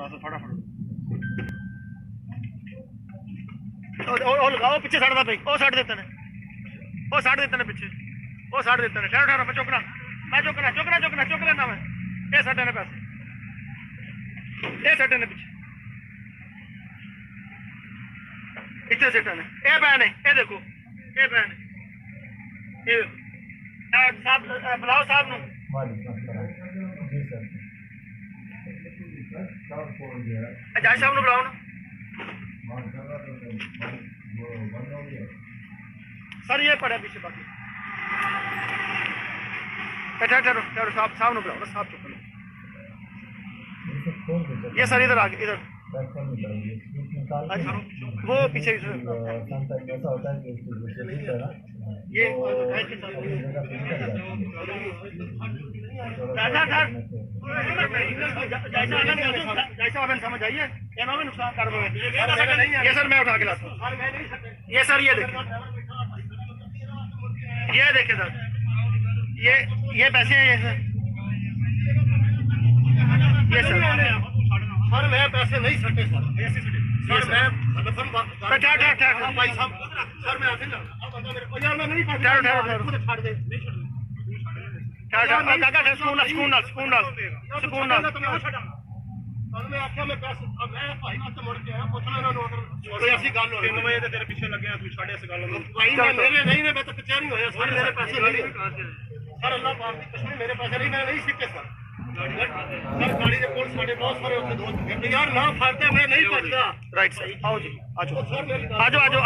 बस फटाफट लगाओ पिछे साइड भाई वो साइड देते हैं वो साइड देते हैं पिछे वो साइड देते हैं ठहरो ठहरो मैं चुकना चुक लेना मैं ये साइड ने पैसे ये साइड ने पिछे इतने सीटा ने ये बैन है ये देखो ये बैन है ये साहब बुलाओ साहब नु अजय साहब नु बुलाओ ना सर ये पड़ा पीछे बाकी ठहरो ठहरो साहब नु बुलाओ ना साहब चुप लो ये सर इधर आगे इधर वो पीछे ये समझ आइए नुकसान कर ये सर मैं उठा के लाता हूँ ये सर ये देखिए सर ये पैसे हैं ये सर सर मैं पैसे नहीं सटे सर मैं भाई साहब सर मैं आते यार मैं नहीं मैं आख्या मैं पैसे मैं भाई वास्ते मुड़ के आया पुछना ना ऑर्डर कोई ऐसी गल हो 3 बजे तेरे पीछे लगे तू छाड़े इस गल भाई मेरे नहीं मैं तो कचहरी होया सर मेरे पैसे नहीं सर अल्लाह पाक की कसम मेरे पैसे नहीं मैंने नहीं सीखे सर गाड़ी के कोल साढ़े बहुत सारे होते दोस्त यार ना फाड़ते मैं नहीं पहुंचता राइट सही आओ जी आ जाओ